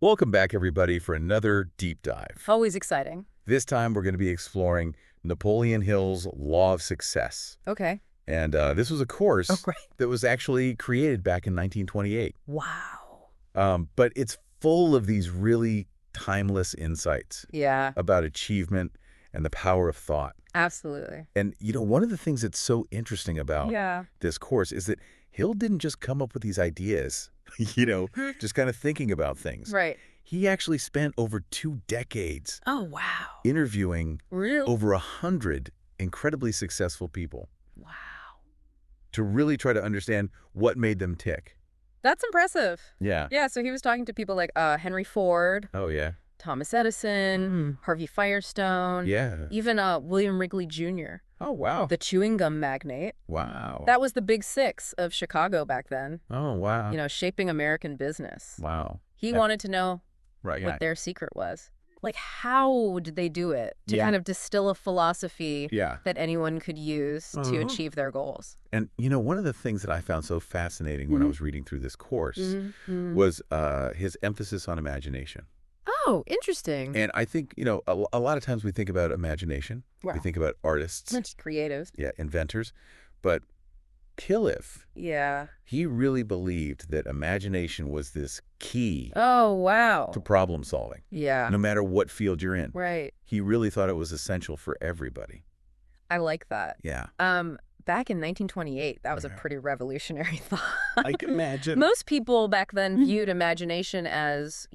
Welcome back, everybody, for another deep dive. Always exciting. This time, we're going to be exploring Napoleon Hill's Law of Success. Okay. And this was a course great. that was actually created back in 1928. Wow. But it's full of these really timeless insights Yeah, about achievement and the power of thought. absolutely. And, one of the things that's so interesting about Yeah. this course is that Hill didn't just come up with these ideas, just kind of thinking about things. Right. He actually spent over 2 decades Oh, wow. interviewing Really? over 100 incredibly successful people Wow. to really try to understand what made them tick. That's impressive. Yeah. Yeah, so he was talking to people like Henry Ford, Oh, yeah. Thomas Edison, Harvey Firestone, Yeah. even William Wrigley Jr., Oh, wow. the chewing gum magnate. Wow. That was the big six of Chicago back then, Oh, wow. shaping American business. Wow. He Yeah. wanted to know Right. Yeah. what their secret was. Like, how did they do it to Yeah. kind of distill a philosophy Yeah. that anyone could use to achieve their goals? And, one of the things that I found so fascinating when I was reading through this course was his emphasis on imagination. Oh, interesting. And I think, a lot of times we think about imagination. We Wow. think about artists. Much creative. Yeah, inventors. But Killiff, Yeah. he really believed that imagination was this key Oh, wow. to problem solving, Yeah. no matter what field you're in. Right. He really thought it was essential for everybody. I like that. Yeah. Back in 1928, that was a pretty revolutionary thought. I can imagine. Most people back then viewed imagination as,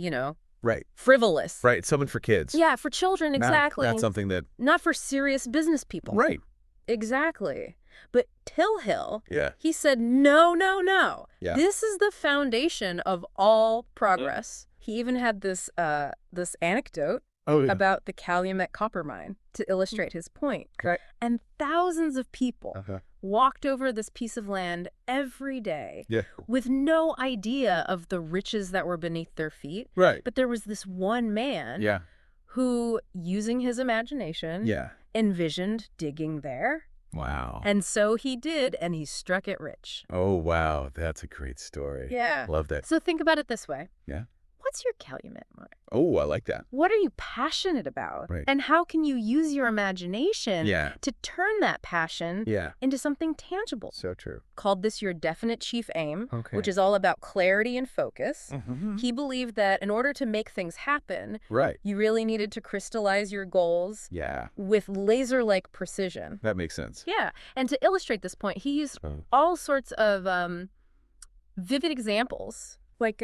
Right. frivolous. Right. Something for kids. Yeah, for children, exactly. Not something that. Not for serious business people. Right. Exactly. But Hill, Yeah. he said, no, no, no. Yeah. This is the foundation of all progress. He even had this anecdote Oh, yeah. about the Calumet copper mine to illustrate his point. Okay. And thousands of people Uh-huh. walked over this piece of land every day Yeah. with no idea of the riches that were beneath their feet. Right. But there was this one man Yeah. who, using his imagination, Yeah. envisioned digging there. Wow. And so he did, and he struck it rich. Oh, wow. That's a great story. Yeah. Love that. So think about it this way. Yeah. What's your Calumet mine? Oh, I like that. What are you passionate about? Right. And how can you use your imagination Yeah. to turn that passion Yeah. into something tangible? So true. Called this your definite chief aim, Okay. which is all about clarity and focus. Mm-hmm. He believed that in order to make things happen, Right. you really needed to crystallize your goals Yeah. with laser-like precision. That makes sense. Yeah, and to illustrate this point, he used Oh. all sorts of vivid examples, like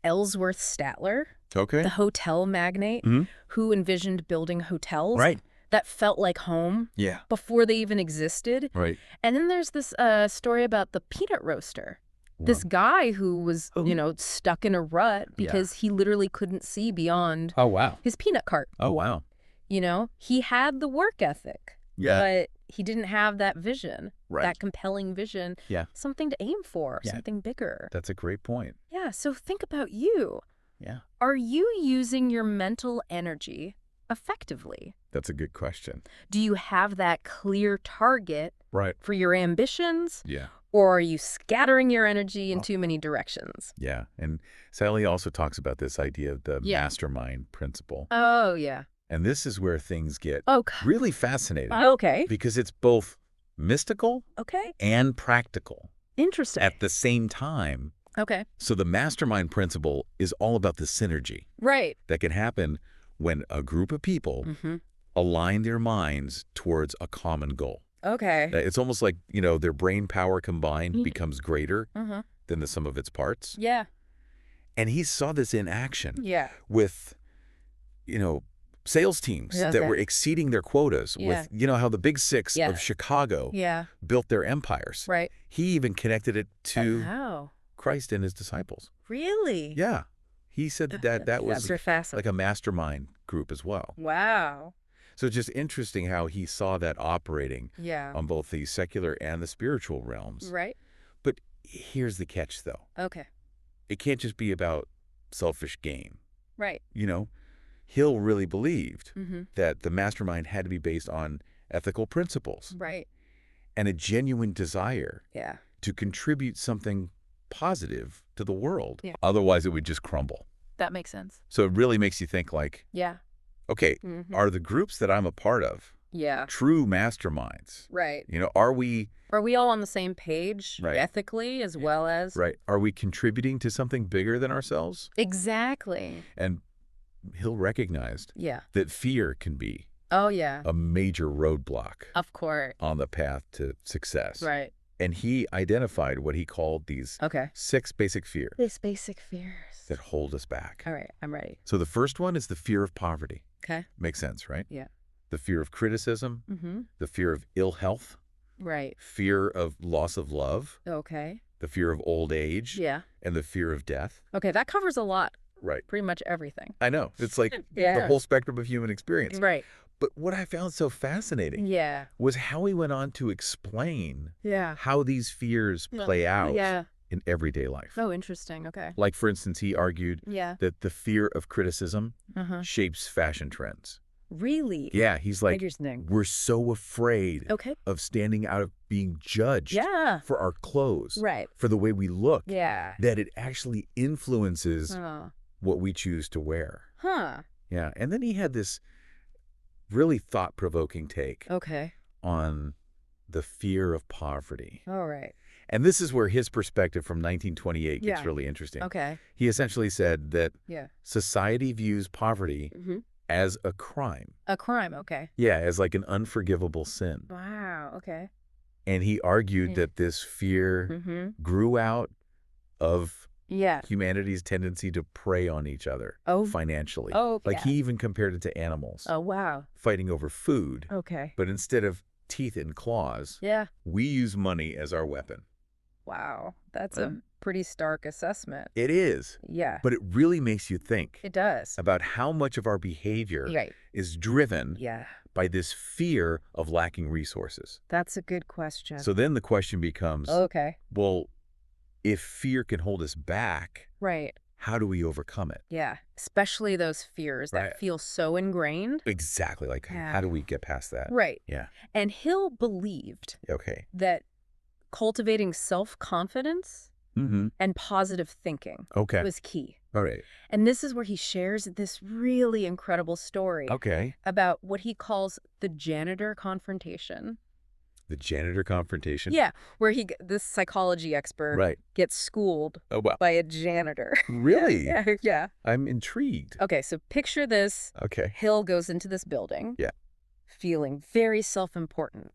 Ellsworth Statler, Okay. the hotel magnate Mhm. who envisioned building hotels Right. that felt like home Yeah. before they even existed. Right. And then there's this story about the peanut roaster. This guy who was, stuck in a rut because he literally couldn't see beyond Oh, wow. his peanut cart. Oh, wow. He had the work ethic, Yeah. but he didn't have that vision, Right. that compelling vision, Yeah. something to aim for, Yeah. something bigger. That's a great point. Yeah, so think about you. Yeah. Are you using your mental energy effectively? That's a good question. Do you have that clear target Right. for your ambitions? Yeah. Or are you scattering your energy in too many directions? Yeah. And Sally also talks about this idea of the Yeah. Mastermind Principle. Oh, yeah. And this is where things get Okay. really fascinating Okay. because it's both mystical Okay. and practical Interesting. at the same time. Okay. So the Mastermind Principle is all about the synergy Right. that can happen when a group of people Mm-hmm. align their minds towards a common goal. Okay. It's almost like, their brain power combined Mhm. becomes greater Mm-hmm. than the sum of its parts. Yeah. And he saw this in action Yeah. with, sales teams Yeah, that okay. were exceeding their quotas Yeah. with, how the big six Yeah. of Chicago Yeah. built their empires. Right. He even connected it to Wow. Christ and his disciples. Really? Yeah. He said that was That's fascinating. like a mastermind group as well. Wow. So it's just interesting how he saw that operating Yeah. on both the secular and the spiritual realms. Right. But here's the catch, though. Okay. It can't just be about selfish gain. Right. Hill really believed Mm-hmm. that the mastermind had to be based on ethical principles Right. and a genuine desire Yeah. to contribute something positive to the world. Yeah. Otherwise, it would just crumble. That makes sense. So it really makes you think like, Yeah. okay, are the groups that I'm a part of true masterminds? Right. You know, are we all on the same page Right. ethically as well as? right? Are we contributing to something bigger than ourselves? Exactly. And Hill recognized Yeah. that fear can be Oh, yeah. a major roadblock Of course. on the path to success. Right. And he identified what he called these 6 basic fears These basic fears that hold us back. All right. I'm ready. So the first one is the fear of poverty. Okay. Makes sense, right? Yeah. The fear of criticism, the fear of ill health, Right. fear of loss of love, Okay. the fear of old age, Yeah. and the fear of death. Okay. That covers a lot. Right. Pretty much everything. I know. It's like Yeah. the whole spectrum of human experience. Right. But what I found so fascinating Yeah. was how he went on to explain Yeah. how these fears play out Yeah. in everyday life. Oh, interesting. Okay. Like, for instance, he argued Yeah. that the fear of criticism shapes fashion trends. Really? Yeah, he's like, Interesting. we're so afraid Okay. of standing out, of being judged Yeah. for our clothes, Right. for the way we look, Yeah. that it actually influences Oh. what we choose to wear. Huh. Yeah, and then he had this really thought-provoking take Okay. on the fear of poverty. All right. And this is where his perspective from 1928 gets Yeah. really interesting. Okay. He essentially said that Yeah. society views poverty as a crime. A crime. Okay. Yeah, as like an unforgivable sin. Wow. Okay. And he argued that this fear grew out of Yeah. humanity's tendency to prey on each other financially. Oh, Like yeah. he even compared it to animals Oh, wow. fighting over food. Okay. But instead of teeth and claws, Yeah. we use money as our weapon. Wow. That's a pretty stark assessment. It is. Yeah. But it really makes you think It does. about how much of our behavior Right. is driven Yeah. by this fear of lacking resources. That's a good question. So then the question becomes, Okay. well, if fear can hold us back, Right. how do we overcome it? Yeah. Especially those fears that Right. feel so ingrained. Exactly. Like, Yeah. how do we get past that? Right. Yeah. And Hill believed Okay. that cultivating self-confidence and positive thinking Okay. was key. All right. And this is where he shares this really incredible story Okay. about what he calls the janitor confrontation. The janitor confrontation. Yeah, where this psychology expert Right. gets schooled Oh, wow. by a janitor. Really? Yeah. I'm intrigued. Okay, so picture this. Okay. Hill goes into this building. Yeah. Feeling very self-important.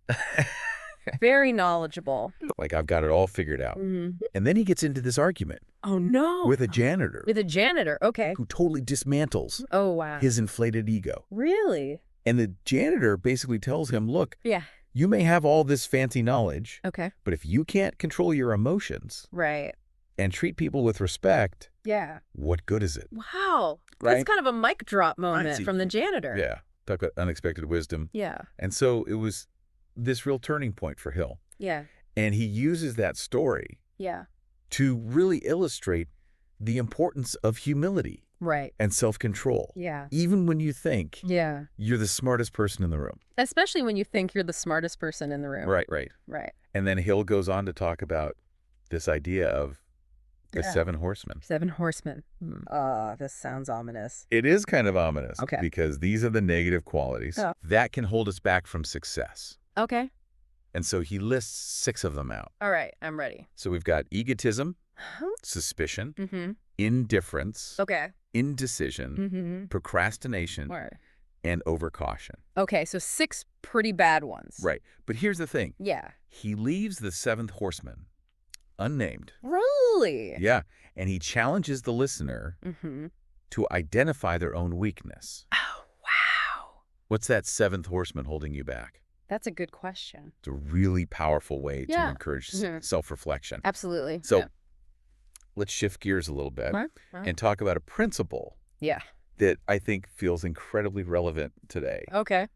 Very knowledgeable. Like, I've got it all figured out. And then he gets into this argument Oh, no. with a janitor With a janitor. Okay. who totally dismantles Oh, wow. his inflated ego. Really? And the janitor basically tells him, look, Yeah. you may have all this fancy knowledge, Okay. but if you can't control your emotions Right. and treat people with respect, Yeah. what good is it? Wow. Right? That's kind of a mic drop moment see. from the janitor. Yeah. Talk about unexpected wisdom. Yeah. And so it was this real turning point for Hill. Yeah. And he uses that story Yeah. to really illustrate the importance of humility Right. and self-control. Yeah. Even when you think Yeah. you're the smartest person in the room. Especially when you think you're the smartest person in the room. Right, right. Right. And then Hill goes on to talk about this idea of the 7 horsemen. 7 horsemen. This sounds ominous. It is kind of ominous. Okay. Because these are the negative qualities that can hold us back from success. Okay. And so he lists 6 of them out. All right. I'm ready. So we've got egotism, suspicion, Mm-hmm. indifference, Okay. indecision, Mm-hmm. procrastination, All right. and overcaution. Okay. So 6 pretty bad ones. Right. But here's the thing. Yeah. He leaves the 7th horseman unnamed. Really? Yeah. And he challenges the listener Mm-hmm. to identify their own weakness. Oh, wow. What's that 7th horseman holding you back? That's a good question. It's a really powerful way to Yeah. encourage Mhm. self-reflection. Absolutely. So Yeah. let's shift gears a little bit Right. Right. and talk about a principle Yeah. that I think feels incredibly relevant today. Okay.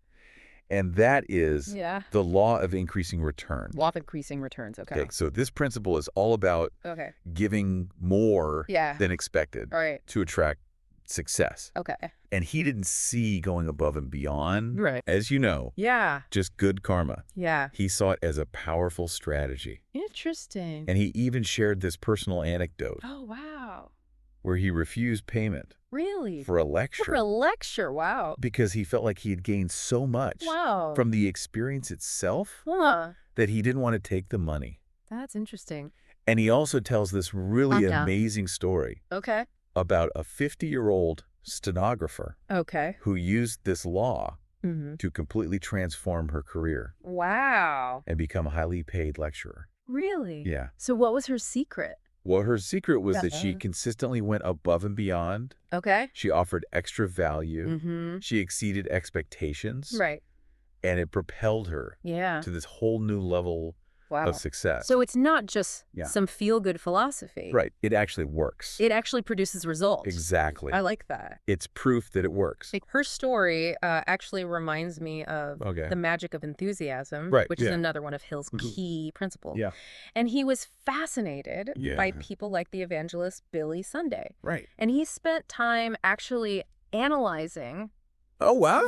And that is Yeah. the law of increasing return. Law of increasing returns. Okay. Okay, so this principle is all about Okay. giving more Yeah. than expected All right. to attract success. Okay. And he didn't see going above and beyond, Right. as you know, Yeah. just good karma. Yeah. He saw it as a powerful strategy. Interesting. And he even shared this personal anecdote Oh, wow. where he refused payment Really? for a lecture. For a lecture, wow. Because he felt like he had gained so much from the experience itself that he didn't want to take the money. That's interesting. And he also tells this really amazing story about a 50-year-old stenographer who used this law to completely transform her career. Wow. And become a highly paid lecturer. Really? Yeah. So what was her secret? Well, her secret was that she consistently went above and beyond. She offered extra value. She exceeded expectations. Right. And it propelled her to this whole new level of success. So it's not just some feel-good philosophy. Right. It actually works. It actually produces results. Exactly. I like that. It's proof that it works. Her story actually reminds me of The Magic of Enthusiasm, which is another one of Hill's key principles. Yeah. And he was fascinated by people like the evangelist Billy Sunday. Right. And he spent time actually analyzing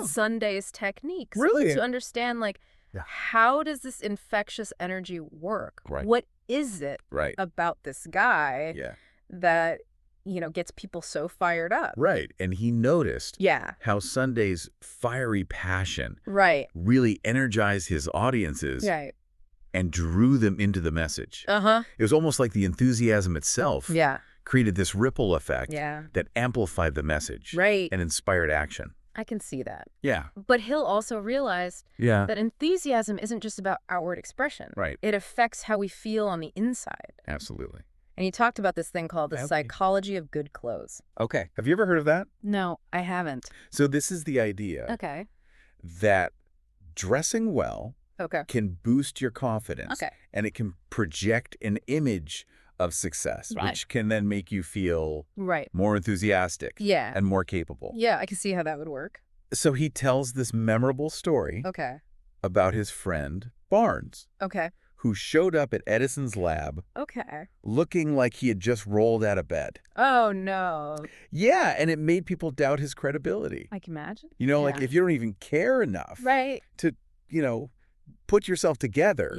Sunday's techniques. Really? To understand, like, how does this infectious energy work? Right. What is it about this guy that, you know, gets people so fired up? Right. And he noticed how Sunday's fiery passion really energized his audiences and drew them into the message. It was almost like the enthusiasm itself created this ripple effect that amplified the message and inspired action. I can see that. Yeah. But Hill also realized that enthusiasm isn't just about outward expression. Right. It affects how we feel on the inside. Absolutely. And he talked about this thing called the psychology of good clothes. Okay. Have you ever heard of that? No, I haven't. So this is the idea that dressing well can boost your confidence. And it can project an image of success, which can then make you feel more enthusiastic and more capable. Yeah, I can see how that would work. So he tells this memorable story about his friend Barnes, who showed up at Edison's lab looking like he had just rolled out of bed. Oh, no. Yeah, and it made people doubt his credibility. I can imagine. You know, like if you don't even care enough to, you know, put yourself together.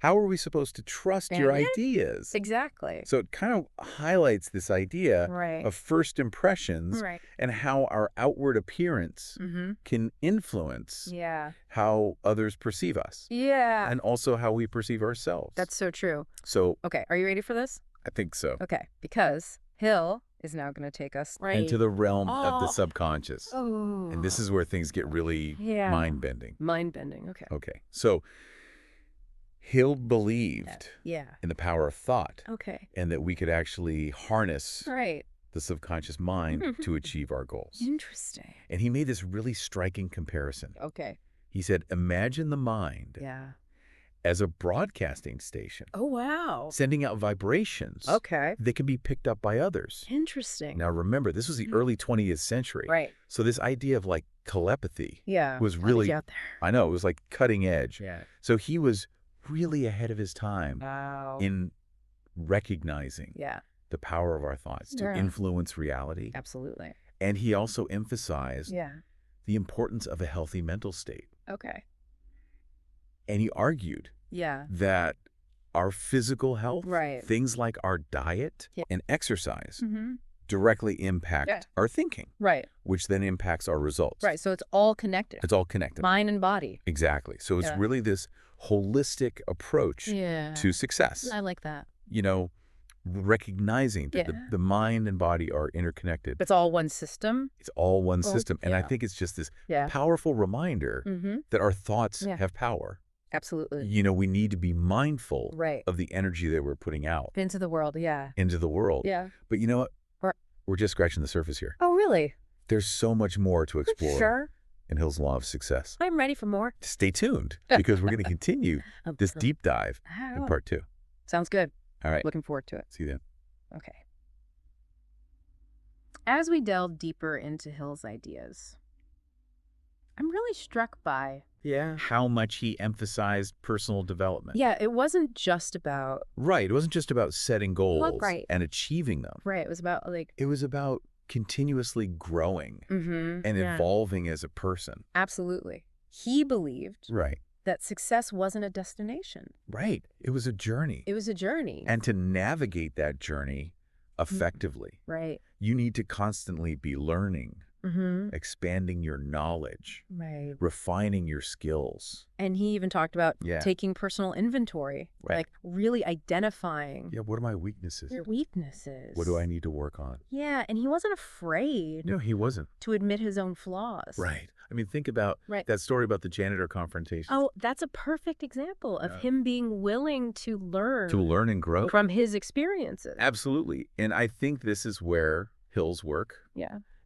How are we supposed to trust your ideas? Exactly. So it kind of highlights this idea of first impressions and how our outward appearance can influence how others perceive us. Yeah. And also how we perceive ourselves. That's so true. So, okay, are you ready for this? I think so. Okay, because Hill is now going to take us into the realm of the subconscious. And this is where things get really mind-bending. Mind-bending, Okay, so Hill believed in the power of thought and that we could actually harness the subconscious mind to achieve our goals. Interesting. And he made this really striking comparison. He said, imagine the mind as a broadcasting station. Oh, wow. Sending out vibrations that can be picked up by others. Interesting. Now, remember, this was the early 20th century. So this idea of like telepathy was really, out there. I know, it was like cutting edge. So he was really ahead of his time in recognizing the power of our thoughts to influence reality. Absolutely. And he also emphasized the importance of a healthy mental state. And he argued that our physical health, things like our diet and exercise, directly impact our thinking, which then impacts our results. So it's all connected. It's all connected. Mind and body. Exactly. So it's really this holistic approach to success. I like that. You know, recognizing that the mind and body are interconnected. It's all one system. It's all one system. And I think it's just this powerful reminder that our thoughts have power. Absolutely. You know, we need to be mindful of the energy that we're putting out. Into the world, Into the world. But you know what? We're just scratching the surface here. Oh, really? There's so much more to explore in Hill's Law of Success. I'm ready for more. Stay tuned, because we're going to continue this deep dive in part 2. Sounds good. All right. Looking forward to it. See you then. Okay. As we delve deeper into Hill's ideas, I'm really struck by how much he emphasized personal development. It wasn't just about... Right. It wasn't just about setting goals and achieving them. It was about like... It was about continuously growing and evolving as a person. Absolutely. He believed that success wasn't a destination. It was a journey. It was a journey. And to navigate that journey effectively. Right. You need to constantly be learning, expanding your knowledge, refining your skills. And he even talked about taking personal inventory, like really identifying. Yeah, what are my weaknesses? Your weaknesses. What do I need to work on? Yeah, and he wasn't afraid. No, he wasn't. To admit his own flaws. Right. I mean, think about that story about the janitor confrontation. Oh, that's a perfect example of him being willing to learn. To learn and grow. From his experiences. Absolutely. And I think this is where Hill's work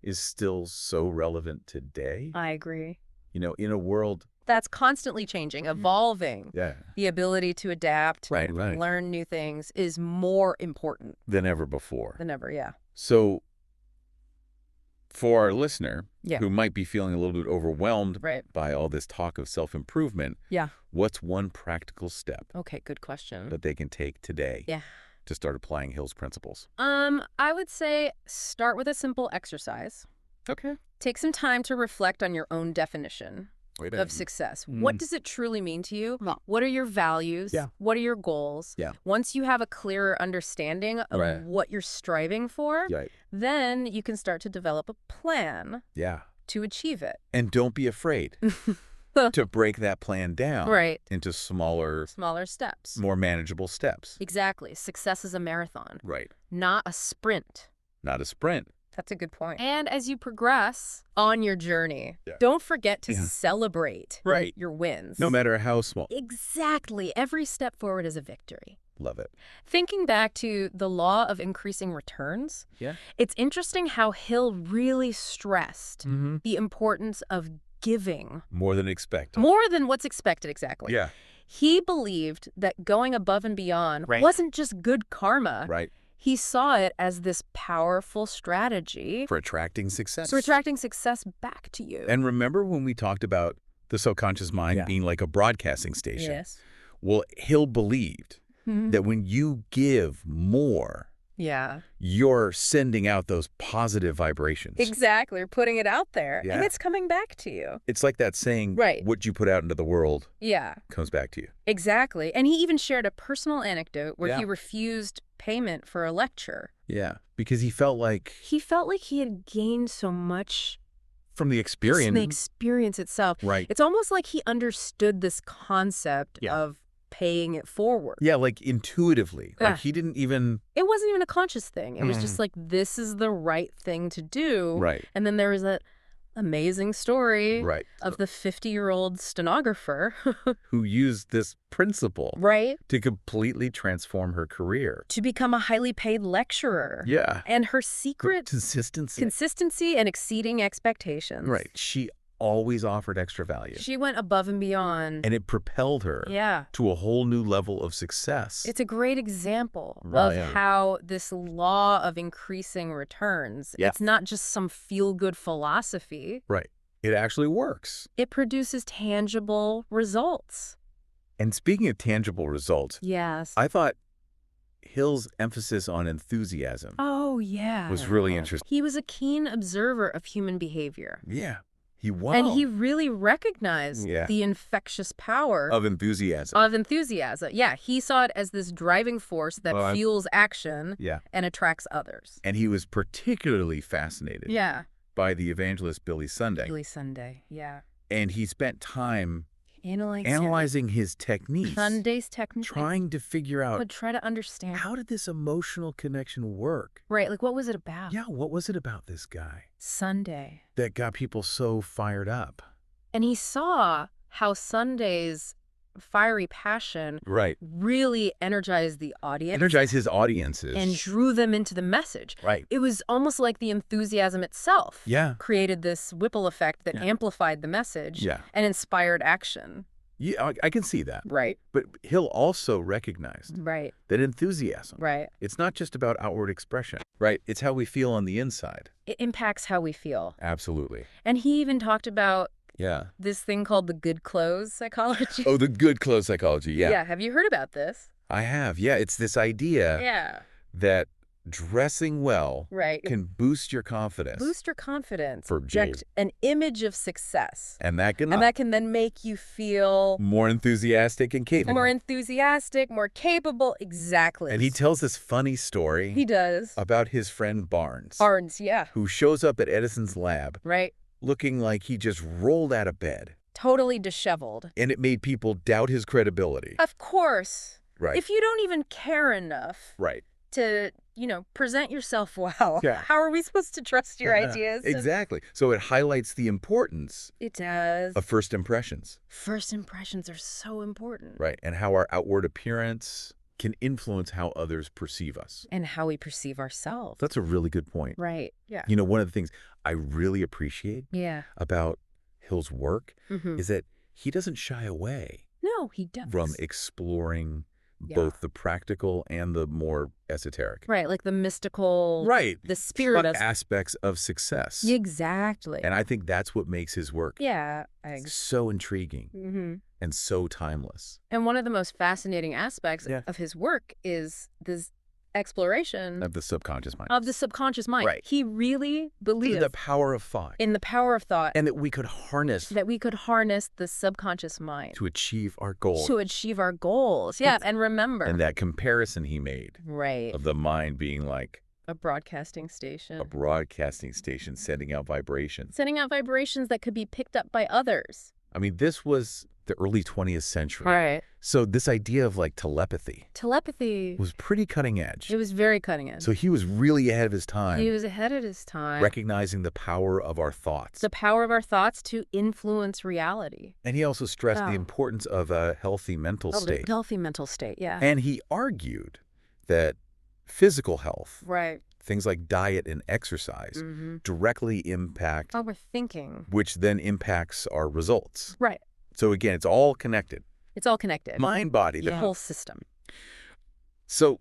is still so relevant today. I agree. You know, in a world that's constantly changing, evolving. Yeah. The ability to adapt, learn new things is more important. Than ever before. Than ever, yeah. So for our listener who might be feeling a little bit overwhelmed by all this talk of self-improvement, what's one practical step? Okay, good question. That they can take today to start applying Hill's principles? I would say start with a simple exercise. Okay. Take some time to reflect on your own definition of success. What does it truly mean to you? What are your values? What are your goals? Once you have a clearer understanding of what you're striving for, then you can start to develop a plan to achieve it. And don't be afraid to break that plan down into smaller steps. More manageable steps. Exactly. Success is a marathon. Right. Not a sprint. Not a sprint. That's a good point. And as you progress on your journey, don't forget to celebrate your wins. No matter how small. Exactly. Every step forward is a victory. Love it. Thinking back to the law of increasing returns, it's interesting how Hill really stressed the importance of giving. More than expected. More than what's expected, exactly. Yeah. He believed that going above and beyond wasn't just good karma. Right. He saw it as this powerful strategy. For attracting success. For attracting success back to you. And remember when we talked about the subconscious mind being like a broadcasting station? Yes. Well, Hill believed that when you give more, you're sending out those positive vibrations. Exactly. You're putting it out there, and it's coming back to you. It's like that saying, what you put out into the world comes back to you. Exactly. And he even shared a personal anecdote where he refused payment for a lecture. Yeah, because he felt like he had gained so much from the experience. From the experience itself. Right. It's almost like he understood this concept of paying it forward. Yeah, like intuitively. Like he didn't even... It wasn't even a conscious thing. It was just like, this is the right thing to do. Right. And then there was that amazing story of the 50-year-old stenographer who used this principle to completely transform her career. To become a highly paid lecturer. Yeah. And her secret... Consistency and exceeding expectations. Right. She always offered extra value. She went above and beyond. And it propelled her to a whole new level of success. It's a great example of how this law of increasing returns, it's not just some feel-good philosophy. Right. It actually works. It produces tangible results. And speaking of tangible results, I thought Hill's emphasis on enthusiasm was really interesting. He was a keen observer of human behavior. Yeah. He was. And he really recognized the infectious power of enthusiasm. Yeah, he saw it as this driving force that fuels action and attracts others. And he was particularly fascinated by the evangelist Billy Sunday. And he spent time analyzing his techniques. Sunday's techniques. Trying to figure out. Try to understand. How did this emotional connection work? Right, like what was it about? Yeah, what was it about this guy? Sunday. That got people so fired up. And he saw how Sunday's fiery passion really energized the audience. Energized his audiences. And drew them into the message. Right. It was almost like the enthusiasm itself created this Whipple effect that amplified the message and inspired action. Yeah, I can see that. Right. But Hill also recognized that enthusiasm, it's not just about outward expression, It's how we feel on the inside. It impacts how we feel. Absolutely. And he even talked about this thing called the good clothes psychology. Oh, the good clothes psychology, Yeah, have you heard about this? I have, it's this idea that dressing well can boost your confidence. Boost your confidence. Project an image of success. And that can then make you feel more enthusiastic and capable. More enthusiastic, more capable. Exactly. And he tells this funny story. He does. About his friend Barnes. Barnes, yeah. Who shows up at Edison's lab. Right. Looking like he just rolled out of bed. Totally disheveled. And it made people doubt his credibility. Of course. Right. If you don't even care enough. Right. To, present yourself well. Yeah. How are we supposed to trust your ideas? Exactly. So it highlights the importance. It does. Of first impressions. First impressions are so important. Right. And how our outward appearance can influence how others perceive us. And how we perceive ourselves. That's a really good point. Right. Yeah. One of the things I really appreciate about Hill's work is that he doesn't shy away. No, he does. From exploring both the practical and the more esoteric. Right, like the mystical, the spirit aspects of success. Exactly. And I think that's what makes his work so intriguing and so timeless. And one of the most fascinating aspects of his work is this exploration of the subconscious mind. Right. He really believes in the power of thought. And that we could harness the subconscious mind to achieve our goals. Yeah, and remember. And that comparison he made. Right. Of the mind being like a broadcasting station. Sending out vibrations. Sending out vibrations that could be picked up by others. I mean, this was the early 20th century. Right. So this idea of telepathy. Telepathy. Was pretty cutting edge. It was very cutting edge. So he was really ahead of his time. Recognizing the power of our thoughts. The power of our thoughts to influence reality. And he also stressed the importance of a healthy mental state. Healthy mental state, yeah. And he argued that physical health. Right. Things like diet and exercise directly impact our thinking, which then impacts our results. Right. So again, it's all connected. Mind, body, the whole system. So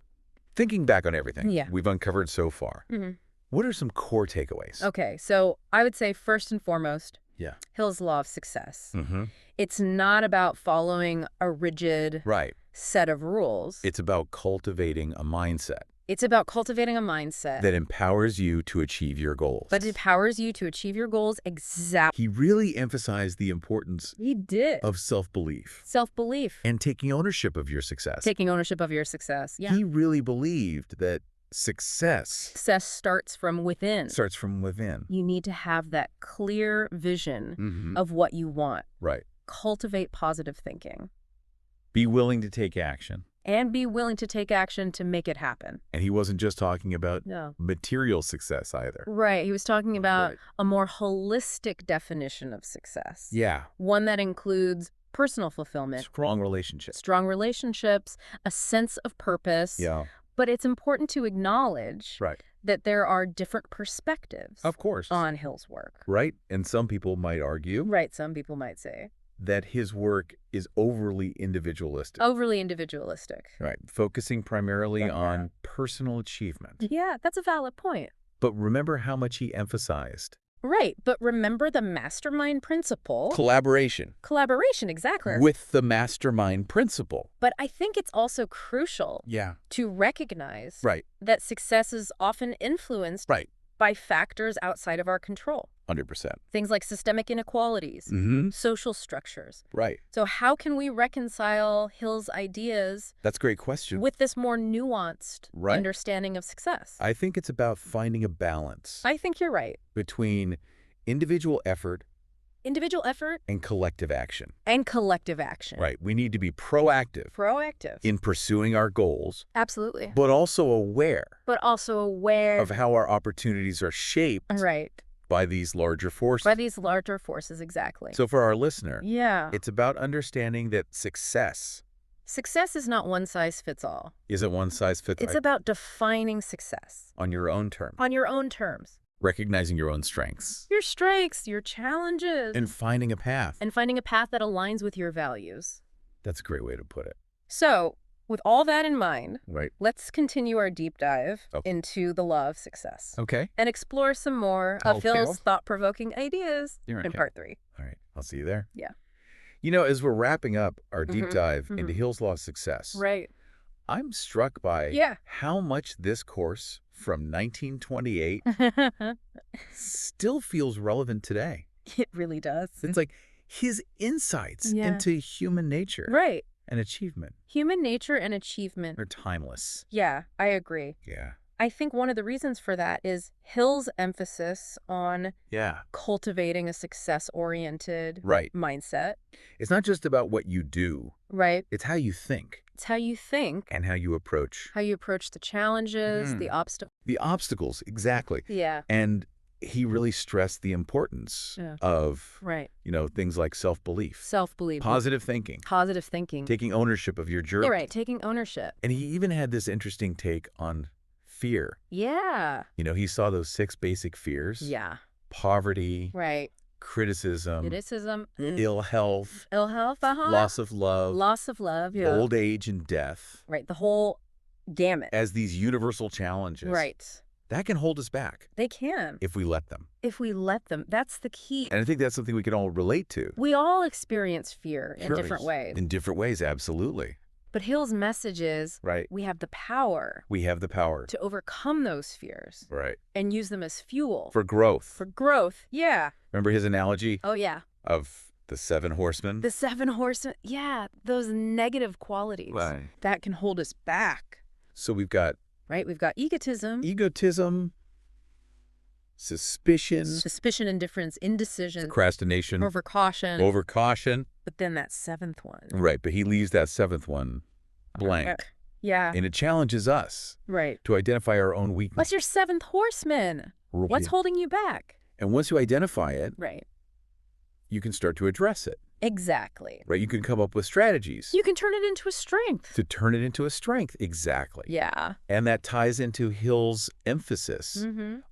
thinking back on everything we've uncovered so far, what are some core takeaways? Okay, so I would say first and foremost, Hill's law of success. It's not about following a rigid set of rules. It's about cultivating a mindset. That empowers you to achieve your goals. Exactly. He really emphasized the importance of self-belief. And taking ownership of your success. Yeah. He really believed that success starts from within. You need to have that clear vision of what you want. Right. Cultivate positive thinking. Be willing to take action. And be willing to take action to make it happen. And he wasn't just talking about material success either. Right. He was talking about a more holistic definition of success. Yeah. One that includes personal fulfillment. Strong relationships, a sense of purpose. Yeah. But it's important to acknowledge that there are different perspectives. Of course. On Hill's work. Right. And some people might argue. Right. Some people might say. That his work is overly individualistic. Right. Focusing primarily on personal achievement. Yeah, that's a valid point. But remember how much he emphasized. Right, but remember the Mastermind Principle. Collaboration, exactly. With the Mastermind Principle. But I think it's also crucial to recognize that success is often influenced by factors outside of our control. 100%. Things like systemic inequalities, social structures. Right. So how can we reconcile Hill's ideas? That's a great question. With this more nuanced understanding of success? I think it's about finding a balance. I think you're right. Between individual effort and collective action. Right. We need to be proactive. In pursuing our goals. Absolutely. But also aware. Of how our opportunities are shaped. By these larger forces. Exactly. So for our listener, it's about understanding that success is not one size fits all. Isn't one size fits all. It's about defining success. On your own terms. Recognizing your own strengths. Your challenges. And finding a path. That aligns with your values. That's a great way to put it. So, with all that in mind, let's continue our deep dive into the law of success. Okay. And explore some more of Hill's thought-provoking ideas in part 3. All right. I'll see you there. Yeah. As we're wrapping up our deep dive into Hill's law of success, I'm struck by how much this course from 1928 still feels relevant today. It really does. It's like his insights into human nature. Right. And achievement. Human nature and achievement. They're timeless. Yeah, I agree. Yeah. I think one of the reasons for that is Hill's emphasis on cultivating a success-oriented mindset. It's not just about what you do. Right. It's how you think. It's how you think. And how you approach. How you approach the challenges, the obstacles. The obstacles, exactly. Yeah. And he really stressed the importance of, things like self-belief. Self-belief. Positive thinking. Positive thinking. Taking ownership of your journey. You're right, taking ownership. And he even had this interesting take on fear. Yeah. He saw those 6 basic fears. Yeah. Poverty. Right. Criticism. Ill health. Loss of love. Yeah. Old age and death. Right. The whole gamut. As these universal challenges. Right. That can hold us back. They can. If we let them. If we let them. That's the key. And I think that's something we can all relate to. We all experience fear in different ways. In different ways, absolutely. But Hill's message is we have the power. We have the power. To overcome those fears. Right. And use them as fuel. For growth. For growth, yeah. Remember his analogy? Oh, yeah. Of the 7 horsemen? The 7 horsemen, yeah. Those negative qualities. Right. That can hold us back. So we've got... Right, we've got egotism. Suspicion, indifference, indecision. Procrastination. Overcaution. But then that 7th one. Right, but he leaves that 7th one blank. Yeah. And it challenges us. Right. To identify our own weakness. What's your 7th horseman? What's holding you back? And once you identify it, you can start to address it. Exactly. Right, you can come up with strategies. You can turn it into a strength. To turn it into a strength, exactly. Yeah. And that ties into Hill's emphasis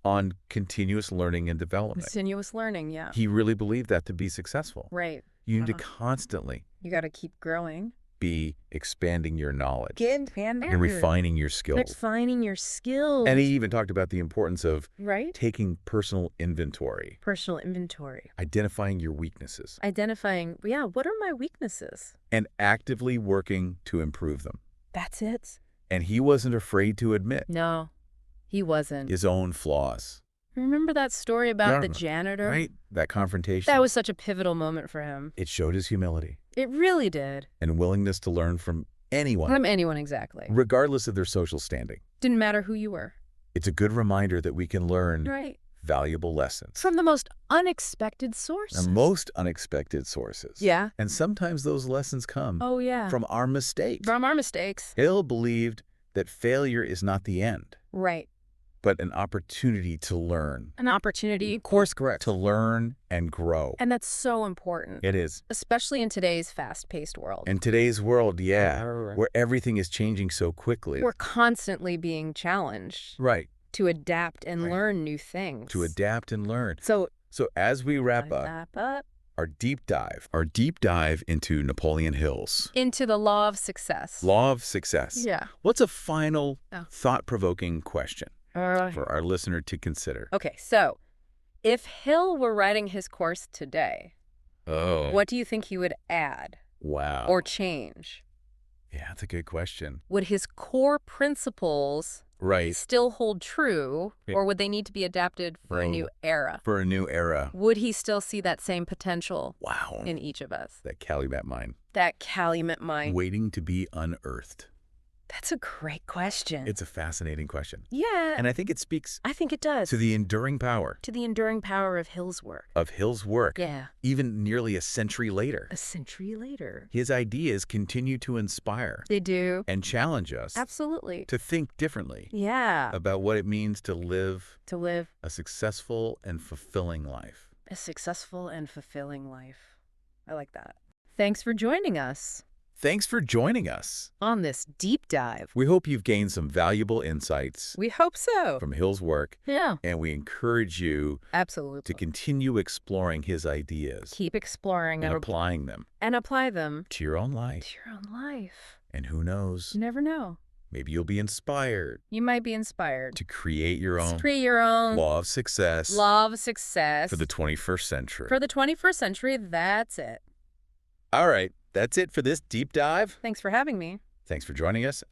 on continuous learning and development. Continuous learning, yeah. He really believed that to be successful. Right. You need to constantly... You got to keep growing. Be expanding your knowledge. And refining your skills. And he even talked about the importance of taking personal inventory. Identifying your weaknesses. What are my weaknesses? And actively working to improve them. That's it. And he wasn't afraid to admit. No, he wasn't. His own flaws. Remember that story about the janitor? Right, that confrontation. That was such a pivotal moment for him. It showed his humility. It really did. And willingness to learn from anyone. From anyone, exactly. Regardless of their social standing. Didn't matter who you were. It's a good reminder that we can learn valuable lessons. From the most unexpected sources. The most unexpected sources. Yeah. And sometimes those lessons come from our mistakes. Hill believed that failure is not the end. Right. But an opportunity to learn. An opportunity. Course correct. To learn and grow. And that's so important. It is. Especially in today's fast-paced world. In today's world, where everything is changing so quickly. We're constantly being challenged. Right. To adapt and learn new things. To adapt and learn. So as we wrap up our deep dive into Napoleon Hill's. Into the law of success. Law of success. Yeah. What's a final thought-provoking question for our listener to consider? Okay, so if Hill were writing his course today, what do you think he would add? Wow. Or change? Yeah, that's a good question. Would his core principles still hold true, or would they need to be adapted for a new era? For a new era. Would he still see that same potential in each of us? That Calumet mind. That Calumet mind. Waiting to be unearthed. That's a great question. It's a fascinating question. Yeah. And I think it speaks... I think it does. To the enduring power. To the enduring power of Hill's work. Yeah. Even nearly a century later. A century later. His ideas continue to inspire. They do. And challenge us. Absolutely. To think differently. Yeah. About what it means to live... a successful and fulfilling life. A successful and fulfilling life. I like that. Thanks for joining us. Thanks for joining us on this deep dive. We hope you've gained some valuable insights. We hope so. From Hill's work. Yeah. And we encourage you to continue exploring his ideas. Keep exploring and applying them. And apply them to your own life. And who knows? You never know. Maybe you'll be inspired. You might be inspired. To create your own. Law of success. For the 21st century. For the 21st century, that's it. All right. That's it for this deep dive. Thanks for having me. Thanks for joining us.